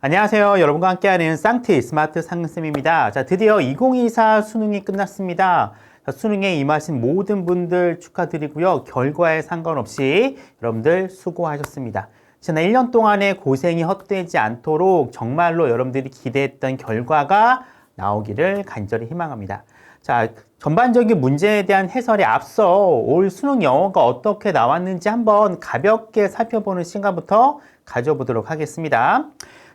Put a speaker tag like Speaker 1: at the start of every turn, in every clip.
Speaker 1: 안녕하세요. 여러분과 함께하는 쌍티 스마트 상승쌤입니다. 자, 드디어 2024 수능이 끝났습니다. 자, 수능에 임하신 모든 분들 축하드리고요. 결과에 상관없이 여러분들 수고하셨습니다. 지난 1년 동안의 고생이 헛되지 않도록 정말로 여러분들이 기대했던 결과가 나오기를 간절히 희망합니다. 자, 전반적인 문제에 대한 해설에 앞서 올 수능 영어가 어떻게 나왔는지 한번 가볍게 살펴보는 시간부터 가져보도록 하겠습니다.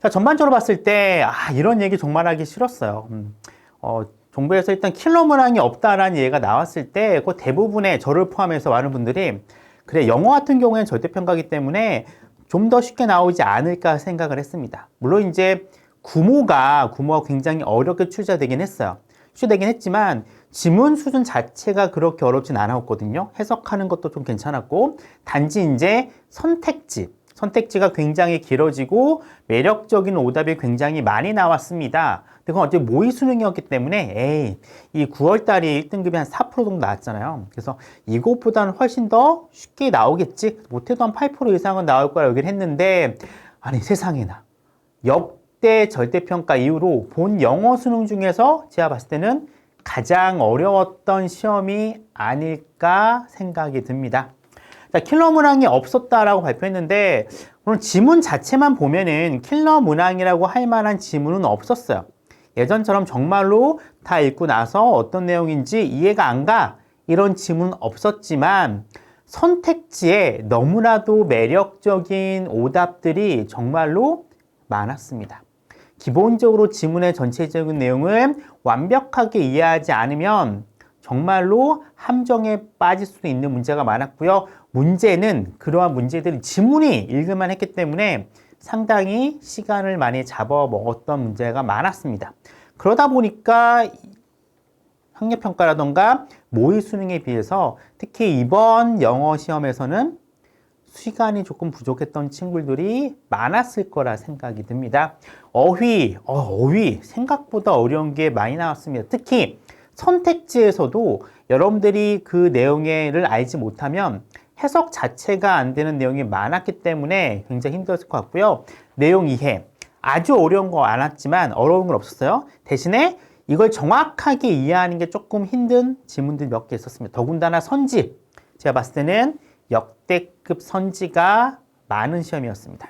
Speaker 1: 자, 전반적으로 봤을 때, 이런 얘기 정말 하기 싫었어요. 정부에서 일단 킬러 문항이 없다라는 얘기가 나왔을 때, 그 대부분의 저를 포함해서 많은 분들이, 그래, 영어 같은 경우에는 절대평가이기 때문에 좀 더 쉽게 나오지 않을까 생각을 했습니다. 물론 이제 구모가 굉장히 어렵게 출제되긴 했어요. 출제되긴 했지만, 지문 수준 자체가 그렇게 어렵진 않았거든요. 해석하는 것도 좀 괜찮았고, 단지 이제 선택지가 굉장히 길어지고 매력적인 오답이 굉장히 많이 나왔습니다. 근데 그건 어차피 모의 수능이었기 때문에 이 9월달이 1등급이 한 4% 정도 나왔잖아요. 그래서 이것보다는 훨씬 더 쉽게 나오겠지. 못해도 한 8% 이상은 나올 거라 여기를 했는데 아니 세상에나 역대 절대평가 이후로 본 영어 수능 중에서 제가 봤을 때는 가장 어려웠던 시험이 아닐까 생각이 듭니다. 자, 킬러 문항이 없었다라고 발표했는데 오늘 지문 자체만 보면은 킬러 문항이라고 할 만한 지문은 없었어요. 예전처럼 정말로 다 읽고 나서 어떤 내용인지 이해가 안 가 이런 지문은 없었지만 선택지에 너무나도 매력적인 오답들이 정말로 많았습니다. 기본적으로 지문의 전체적인 내용을 완벽하게 이해하지 않으면 정말로 함정에 빠질 수도 있는 문제가 많았고요. 문제는 그러한 문제들이 지문이 읽을만 했기 때문에 상당히 시간을 많이 잡아먹었던 문제가 많았습니다. 그러다 보니까 학력평가라던가 모의 수능에 비해서 특히 이번 영어 시험에서는 시간이 조금 부족했던 친구들이 많았을 거라 생각이 듭니다. 어휘 생각보다 어려운 게 많이 나왔습니다. 특히 선택지에서도 여러분들이 그 내용을 알지 못하면 해석 자체가 안 되는 내용이 많았기 때문에 굉장히 힘들었을 것 같고요. 내용 이해. 아주 어려운 거 많았지만 어려운 건 없었어요. 대신에 이걸 정확하게 이해하는 게 조금 힘든 지문들이 몇 개 있었습니다. 더군다나 선지. 제가 봤을 때는 역대급 선지가 많은 시험이었습니다.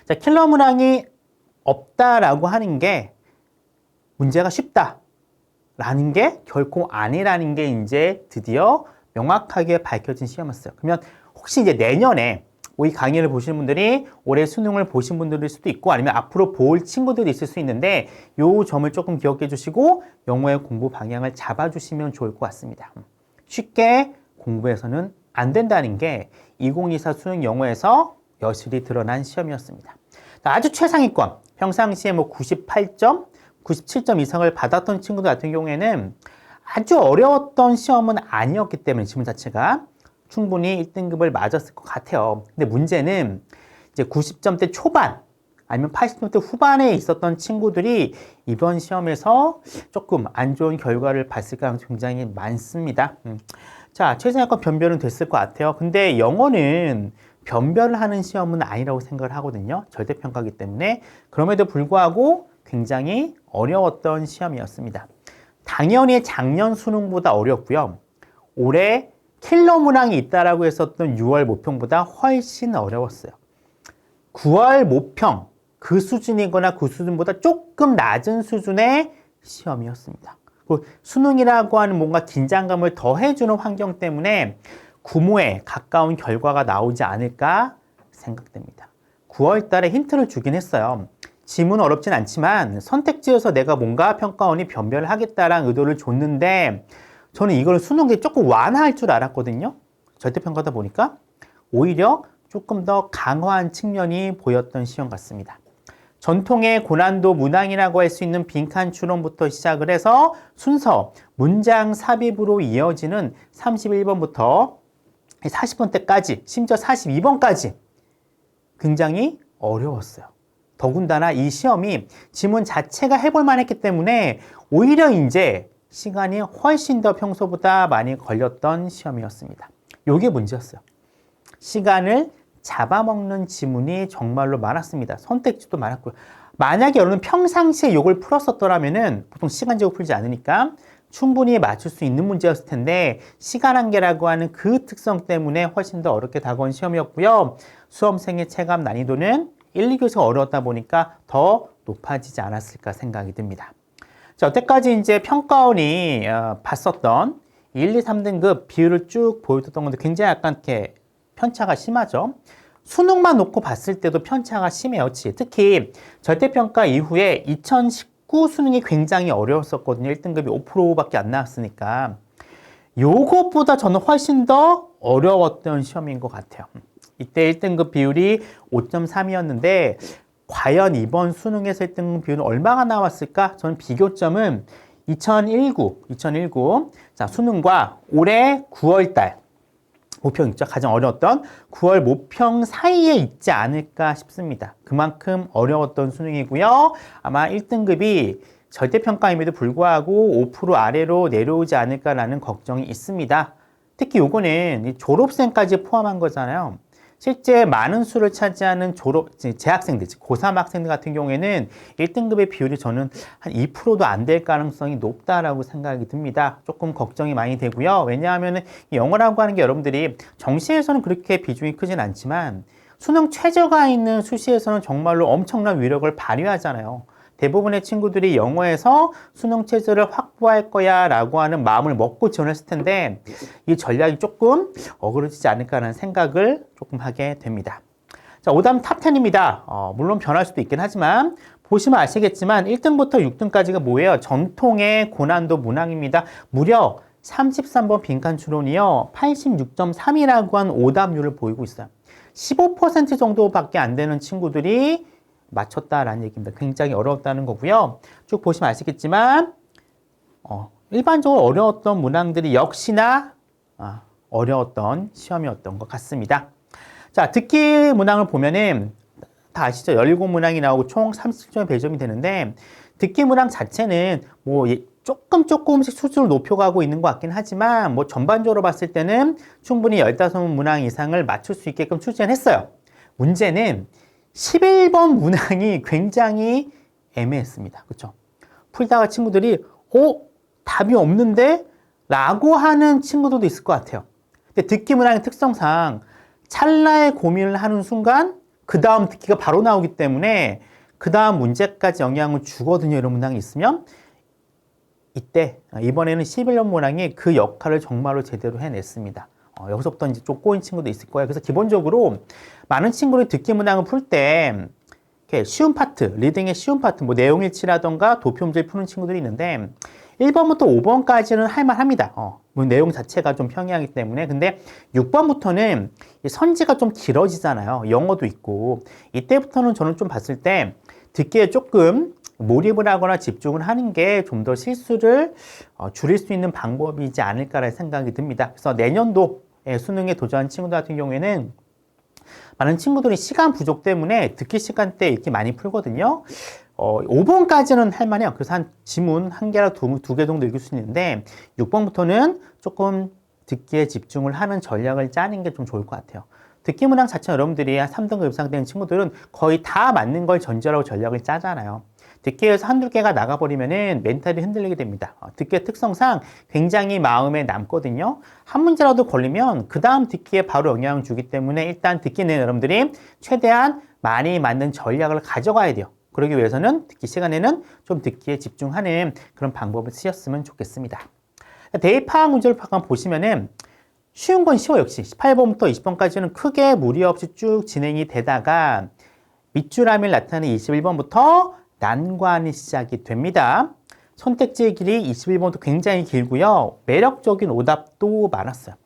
Speaker 1: 자, 킬러 문항이 없다라고 하는 게 문제가 쉽다. 라는 게 결코 아니라는 게 이제 드디어 명확하게 밝혀진 시험이었어요. 그러면 혹시 이제 내년에 이 강의를 보시는 분들이 올해 수능을 보신 분들일 수도 있고 아니면 앞으로 볼 친구들이 있을 수 있는데 요 점을 조금 기억해 주시고 영어의 공부 방향을 잡아주시면 좋을 것 같습니다. 쉽게 공부해서는 안 된다는 게 2024 수능 영어에서 여실히 드러난 시험이었습니다. 아주 최상위권, 평상시에 98점, 97점 이상을 받았던 친구들 같은 경우에는 아주 어려웠던 시험은 아니었기 때문에 지문 자체가 충분히 1등급을 맞았을 것 같아요. 근데 문제는 이제 90점대 초반 아니면 80점대 후반에 있었던 친구들이 이번 시험에서 조금 안 좋은 결과를 봤을 가능성이 굉장히 많습니다. 자, 최상위권 변별은 됐을 것 같아요. 근데 영어는 변별을 하는 시험은 아니라고 생각을 하거든요. 절대평가이기 때문에. 그럼에도 불구하고 굉장히 어려웠던 시험이었습니다. 당연히 작년 수능보다 어렵고요. 올해 킬러 문항이 있다라고 했었던 6월 모평보다 훨씬 어려웠어요. 9월 모평 그 수준이거나 그 수준보다 조금 낮은 수준의 시험이었습니다. 수능이라고 하는 뭔가 긴장감을 더해주는 환경 때문에 구모에 가까운 결과가 나오지 않을까 생각됩니다. 9월 달에 힌트를 주긴 했어요. 지문은 어렵진 않지만 선택지에서 내가 뭔가 평가원이 변별을 하겠다라는 의도를 줬는데 저는 이걸 수능에 조금 완화할 줄 알았거든요. 절대평가다 보니까 오히려 조금 더 강화한 측면이 보였던 시험 같습니다. 전통의 고난도 문항이라고 할 수 있는 빈칸 추론부터 시작을 해서 순서, 문장 삽입으로 이어지는 31번부터 40번대까지, 심지어 42번까지 굉장히 어려웠어요. 더군다나 이 시험이 지문 자체가 해볼만 했기 때문에 오히려 이제 시간이 훨씬 더 평소보다 많이 걸렸던 시험이었습니다. 이게 문제였어요. 시간을 잡아먹는 지문이 정말로 많았습니다. 선택지도 많았고요. 만약에 여러분 평상시에 이걸 풀었었더라면은 보통 시간 제고 풀지 않으니까 충분히 맞출 수 있는 문제였을 텐데 시간 한계라고 하는 그 특성 때문에 훨씬 더 어렵게 다가온 시험이었고요. 수험생의 체감 난이도는 1, 2교시가 어려웠다 보니까 더 높아지지 않았을까 생각이 듭니다. 자, 여태까지 이제 평가원이 봤었던 1, 2, 3등급 비율을 쭉 보여줬던 건데 굉장히 약간 이렇게 편차가 심하죠. 수능만 놓고 봤을 때도 편차가 심해요. 특히 절대평가 이후에 2019 수능이 굉장히 어려웠었거든요. 1등급이 5%밖에 안 나왔으니까. 요것보다 저는 훨씬 더 어려웠던 시험인 것 같아요. 이때 1등급 비율이 5.3이었는데 과연 이번 수능에서 1등급 비율은 얼마가 나왔을까? 저는 비교점은 2019 자, 수능과 올해 9월달 모평 있죠. 가장 어려웠던 9월 모평 사이에 있지 않을까 싶습니다. 그만큼 어려웠던 수능이고요. 아마 1등급이 절대평가임에도 불구하고 5% 아래로 내려오지 않을까라는 걱정이 있습니다. 특히 요거는 졸업생까지 포함한 거잖아요. 실제 많은 수를 차지하는 재학생들, 고3 학생들 같은 경우에는 1등급의 비율이 저는 한 2%도 안 될 가능성이 높다라고 생각이 듭니다. 조금 걱정이 많이 되고요. 왜냐하면 영어라고 하는 게 여러분들이 정시에서는 그렇게 비중이 크진 않지만 수능 최저가 있는 수시에서는 정말로 엄청난 위력을 발휘하잖아요. 대부분의 친구들이 영어에서 수능 최저를 확보할 거야 라고 하는 마음을 먹고 지원했을 텐데 이 전략이 조금 어그러지지 않을까라는 생각을 조금 하게 됩니다. 자, 오답 탑10입니다. 물론 변할 수도 있긴 하지만 보시면 아시겠지만 1등부터 6등까지가 뭐예요? 전통의 고난도 문항입니다. 무려 33번 빈칸 추론이요. 86.3이라고 한 오답률을 보이고 있어요. 15% 정도밖에 안 되는 친구들이 맞췄다라는 얘기입니다. 굉장히 어려웠다는 거고요. 쭉 보시면 아시겠지만 일반적으로 어려웠던 문항들이 역시나 어려웠던 시험이었던 것 같습니다. 자, 듣기 문항을 보면은 다 아시죠? 17문항이 나오고 총 37점의 배점이 되는데 듣기 문항 자체는 뭐 조금씩 수준을 높여가고 있는 것 같긴 하지만 뭐 전반적으로 봤을 때는 충분히 15문항 이상을 맞출 수 있게끔 추진했어요. 문제는 11번 문항이 굉장히 애매했습니다. 그렇죠? 풀다가 친구들이 답이 없는데? 라고 하는 친구들도 있을 것 같아요. 근데 듣기 문항의 특성상 찰나의 고민을 하는 순간 그 다음 듣기가 바로 나오기 때문에 그 다음 문제까지 영향을 주거든요. 이런 문항이 있으면 이번에는 11번 문항이 그 역할을 정말로 제대로 해냈습니다. 여기서부터 이제 좀 꼬인 친구도 있을 거예요. 그래서 기본적으로 많은 친구들이 듣기 문항을 풀 때 이렇게 쉬운 파트, 리딩의 쉬운 파트, 뭐 내용일치라던가 도표 문제를 푸는 친구들이 있는데 1번부터 5번까지는 할만합니다. 뭐 내용 자체가 좀 평이하기 때문에. 근데 6번부터는 선지가 좀 길어지잖아요. 영어도 있고. 이때부터는 저는 좀 봤을 때 듣기에 조금 몰입을 하거나 집중을 하는 게 좀 더 실수를 줄일 수 있는 방법이지 않을까라는 생각이 듭니다. 그래서 내년도 수능에 도전한 친구들 같은 경우에는 많은 친구들이 시간 부족 때문에 듣기 시간대 이렇게 많이 풀거든요. 5번까지는 할만해요. 그래서 한 지문 한 개나 두 개 정도 읽을 수 있는데 6번부터는 조금 듣기에 집중을 하는 전략을 짜는 게 좀 좋을 것 같아요. 듣기 문항 자체 여러분들이 한 3등급 이상 되는 친구들은 거의 다 맞는 걸 전제로 전략을 짜잖아요. 듣기에서 한두 개가 나가버리면은 멘탈이 흔들리게 됩니다. 듣기의 특성상 굉장히 마음에 남거든요. 한 문제라도 걸리면 그 다음 듣기에 바로 영향을 주기 때문에 일단 듣기는 여러분들이 최대한 많이 맞는 전략을 가져가야 돼요. 그러기 위해서는 듣기 시간에는 좀 듣기에 집중하는 그런 방법을 쓰셨으면 좋겠습니다. 대입 파악 문제를 잠깐 보시면은 쉬운 건 쉬워요. 역시 18번부터 20번까지는 크게 무리 없이 쭉 진행이 되다가 밑줄함을 나타내는 21번부터 난관이 시작이 됩니다. 선택지의 길이 21번도 굉장히 길고요. 매력적인 오답도 많았어요.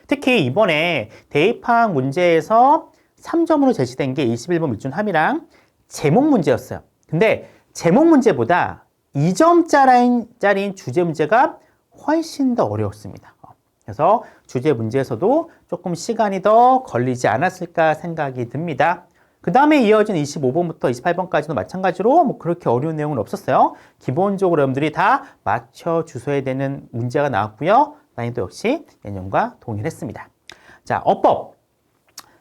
Speaker 1: 특히 이번에 대입파악 문제에서 3점으로 제시된 게 21번 밑줄 함이랑 제목 문제였어요. 근데 제목 문제보다 2점짜리인 주제 문제가 훨씬 더 어려웠습니다. 그래서 주제 문제에서도 조금 시간이 더 걸리지 않았을까 생각이 듭니다. 그 다음에 이어진 25번부터 28번까지도 마찬가지로 뭐 그렇게 어려운 내용은 없었어요. 기본적으로 여러분들이 다 맞춰 주셔야 되는 문제가 나왔고요. 난이도 역시 내년과 동일했습니다. 자, 어법.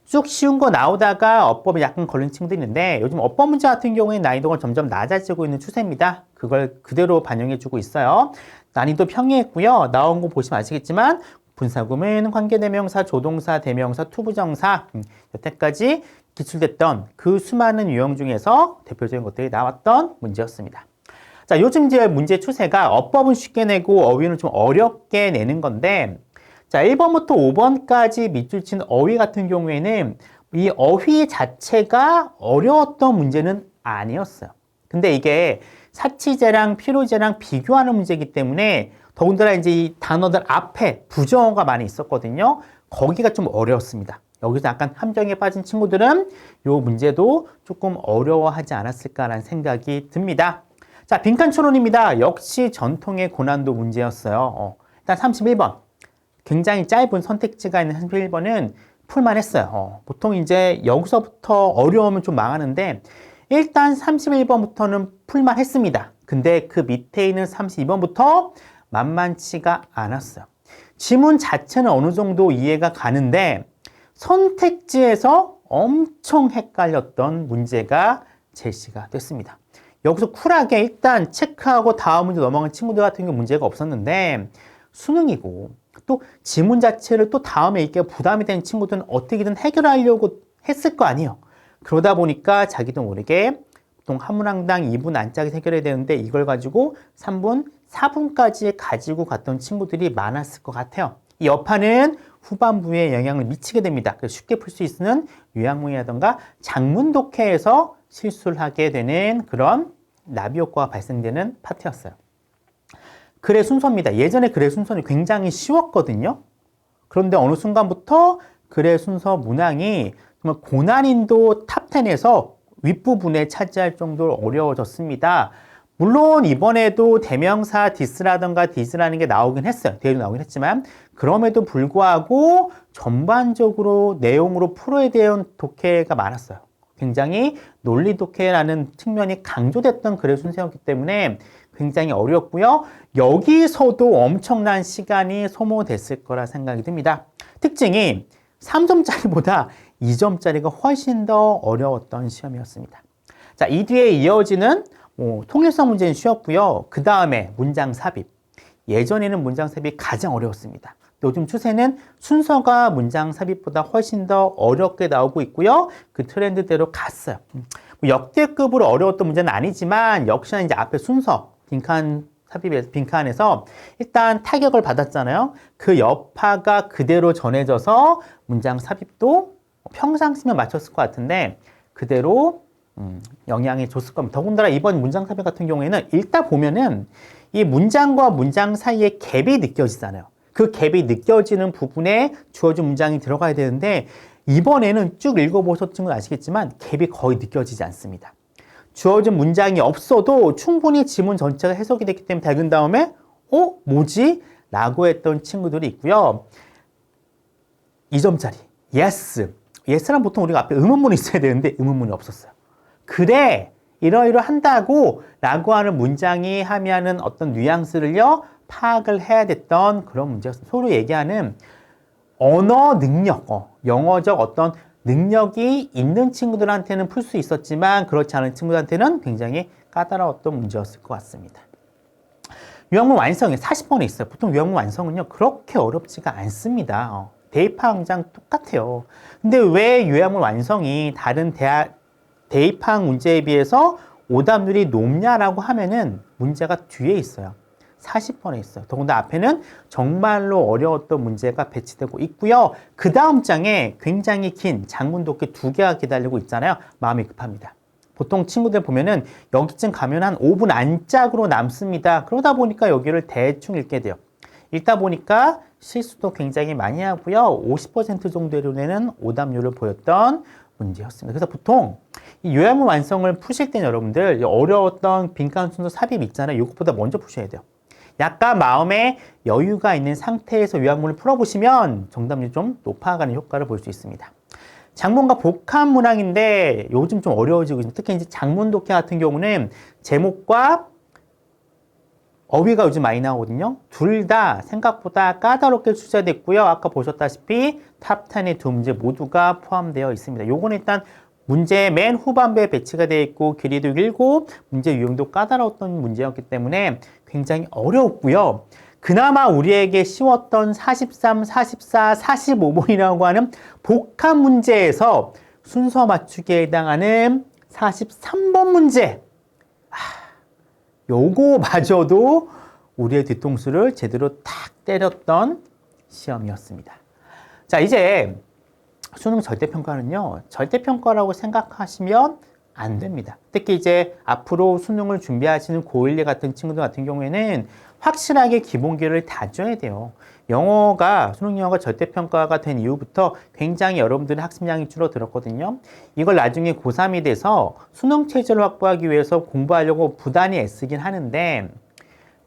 Speaker 1: 쭉 쉬운 거 나오다가 어법에 약간 걸린 친구도 있는데 요즘 어법 문제 같은 경우에 난이도가 점점 낮아지고 있는 추세입니다. 그걸 그대로 반영해주고 있어요. 난이도 평이했고요. 나온 거 보시면 아시겠지만 분사구문, 관계대명사, 조동사, 대명사, 투부정사 여태까지 기출됐던 그 수많은 유형 중에서 대표적인 것들이 나왔던 문제였습니다. 자, 요즘 이제 문제 추세가 어법은 쉽게 내고 어휘는 좀 어렵게 내는 건데 자, 1번부터 5번까지 밑줄 친 어휘 같은 경우에는 이 어휘 자체가 어려웠던 문제는 아니었어요. 근데 이게 사치제랑 필요제랑 비교하는 문제이기 때문에 더군다나 이제 이 단어들 앞에 부정어가 많이 있었거든요. 거기가 좀 어려웠습니다. 여기서 약간 함정에 빠진 친구들은 이 문제도 조금 어려워하지 않았을까라는 생각이 듭니다. 자, 빈칸 추론입니다. 역시 전통의 고난도 문제였어요. 일단 31번. 굉장히 짧은 선택지가 있는 31번은 풀만 했어요. 보통 이제 여기서부터 어려우면 좀 망하는데 일단 31번부터는 풀만 했습니다. 근데 그 밑에 있는 32번부터 만만치가 않았어요. 지문 자체는 어느 정도 이해가 가는데 선택지에서 엄청 헷갈렸던 문제가 제시가 됐습니다. 여기서 쿨하게 일단 체크하고 다음 문제 넘어간 친구들 같은 경우 문제가 없었는데 수능이고 또 지문 자체를 또 다음에 읽기가 부담이 되는 친구들은 어떻게든 해결하려고 했을 거 아니에요. 그러다 보니까 자기도 모르게 보통 한 문항당 2분 안짝에 해결해야 되는데 이걸 가지고 3분, 4분까지 가지고 갔던 친구들이 많았을 것 같아요. 이 여파는 후반부에 영향을 미치게 됩니다. 그래서 쉽게 풀 수 있는 요약문이라던가 장문 독해에서 실수를 하게 되는 그런 나비 효과가 발생되는 파트였어요. 글의 순서입니다. 예전에 글의 순서는 굉장히 쉬웠거든요. 그런데 어느 순간부터 글의 순서 문항이 정말 고난인도 탑10에서 윗부분에 차지할 정도로 어려워졌습니다. 물론 이번에도 대명사 디스라던가 디스라는 게 나오긴 했어요. 대로 나오긴 했지만 그럼에도 불구하고 전반적으로 내용으로 풀어야 되는 독해가 많았어요. 굉장히 논리 독해라는 측면이 강조됐던 글의 순서였기 때문에 굉장히 어렵고요. 여기서도 엄청난 시간이 소모됐을 거라 생각이 듭니다. 특징이 3점짜리보다 2점짜리가 훨씬 더 어려웠던 시험이었습니다. 자, 이 뒤에 이어지는 통일성 문제는 쉬웠고요. 그 다음에 문장 삽입. 예전에는 문장 삽입이 가장 어려웠습니다. 요즘 추세는 순서가 문장 삽입보다 훨씬 더 어렵게 나오고 있고요. 그 트렌드대로 갔어요. 역대급으로 어려웠던 문제는 아니지만 역시나 이제 앞에 순서 빈칸 삽입에서 빈칸에서 일단 타격을 받았잖아요. 그 여파가 그대로 전해져서 문장 삽입도 평상시면 맞췄을 것 같은데 그대로 영향이 줬을 겁니다. 더군다나 이번 문장 삽입 같은 경우에는 읽다 보면은 이 문장과 문장 사이에 갭이 느껴지잖아요. 그 갭이 느껴지는 부분에 주어진 문장이 들어가야 되는데 이번에는 쭉 읽어보셨던 건 아시겠지만 갭이 거의 느껴지지 않습니다. 주어진 문장이 없어도 충분히 지문 전체가 해석이 됐기 때문에 다 읽은 다음에 뭐지? 라고 했던 친구들이 있고요. 2점짜리 yes. yes란 보통 우리가 앞에 의문문이 있어야 되는데 의문문이 없었어요. 그래 이러이러한다고 라고 하는 문장이 하면은 어떤 뉘앙스를요 파악을 해야 됐던 그런 문제였습니다. 서로 얘기하는 언어 능력, 영어적 어떤 능력이 있는 친구들한테는 풀 수 있었지만 그렇지 않은 친구들한테는 굉장히 까다로웠던 문제였을 것 같습니다. 유형문 완성이 40번에 있어요. 보통 유형문 완성은요 그렇게 어렵지가 않습니다. 대입학 문장 똑같아요. 근데 왜 유형문 완성이 다른 대입학 문제에 비해서 오답률이 높냐라고 하면은 문제가 뒤에 있어요. 40번에 있어요. 더군다나 앞에는 정말로 어려웠던 문제가 배치되고 있고요. 그 다음 장에 굉장히 긴 장문 독해 2개가 기다리고 있잖아요. 마음이 급합니다. 보통 친구들 보면은 여기쯤 가면 한 5분 안짝으로 남습니다. 그러다 보니까 여기를 대충 읽게 돼요. 읽다 보니까 실수도 굉장히 많이 하고요. 50% 정도로 되는 오답률을 보였던 문제였습니다. 그래서 보통 이 요약문 완성을 푸실 때는 여러분들 어려웠던 빈칸 순서 삽입 있잖아요. 이것보다 먼저 푸셔야 돼요. 약간 마음에 여유가 있는 상태에서 요약문을 풀어보시면 정답률이 좀 높아가는 효과를 볼 수 있습니다. 장문과 복합 문항인데 요즘 좀 어려워지고 있습니다. 특히 이제 장문 독해 같은 경우는 제목과 어휘가 요즘 많이 나오거든요. 둘 다 생각보다 까다롭게 출제됐고요. 아까 보셨다시피 탑 10의 두 문제 모두가 포함되어 있습니다. 요거는 일단 문제 맨 후반부에 배치가 되어 있고 길이도 길고 문제 유형도 까다로웠던 문제였기 때문에 굉장히 어려웠고요. 그나마 우리에게 쉬웠던 43, 44, 45번이라고 하는 복합 문제에서 순서 맞추기에 해당하는 43번 문제. 요거마저도 우리의 뒤통수를 제대로 탁 때렸던 시험이었습니다. 자, 이제 수능 절대평가는요, 절대평가라고 생각하시면 안 됩니다. 특히 이제 앞으로 수능을 준비하시는 고1, 2 같은 친구들 같은 경우에는 확실하게 기본기를 다져야 돼요. 수능 영어가 절대평가가 된 이후부터 굉장히 여러분들의 학습량이 줄어들었거든요. 이걸 나중에 고3이 돼서 수능 체제를 확보하기 위해서 공부하려고 부단히 애쓰긴 하는데,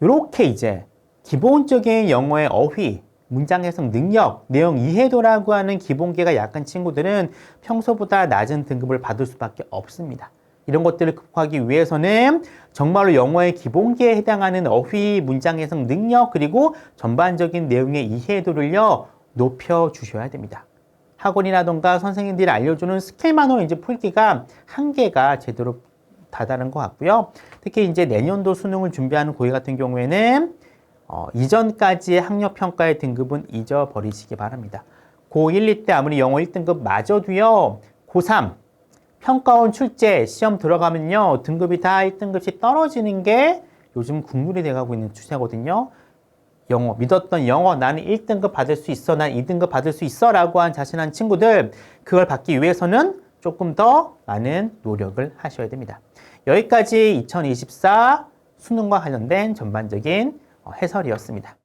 Speaker 1: 이렇게 이제 기본적인 영어의 어휘, 문장 해석 능력, 내용 이해도라고 하는 기본기가 약한 친구들은 평소보다 낮은 등급을 받을 수밖에 없습니다. 이런 것들을 극복하기 위해서는 정말로 영어의 기본기에 해당하는 어휘, 문장 해석 능력, 그리고 전반적인 내용의 이해도를요, 높여주셔야 됩니다. 학원이라던가 선생님들이 알려주는 스킬만으로 이제 풀기가 한계가 제대로 다다른 것 같고요. 특히 이제 내년도 수능을 준비하는 고2 같은 경우에는 이전까지의 학력평가의 등급은 잊어버리시기 바랍니다. 고1, 2 때 아무리 영어 1등급 맞아도요, 고3 평가원 출제 시험 들어가면요, 등급이 다 1등급씩 떨어지는 게 요즘 국룰이 돼가고 있는 추세거든요. 영어, 믿었던 영어, 나는 1등급 받을 수 있어, 난 2등급 받을 수 있어 라고 한 자신한 친구들, 그걸 받기 위해서는 조금 더 많은 노력을 하셔야 됩니다. 여기까지 2024 수능과 관련된 전반적인 해설이었습니다.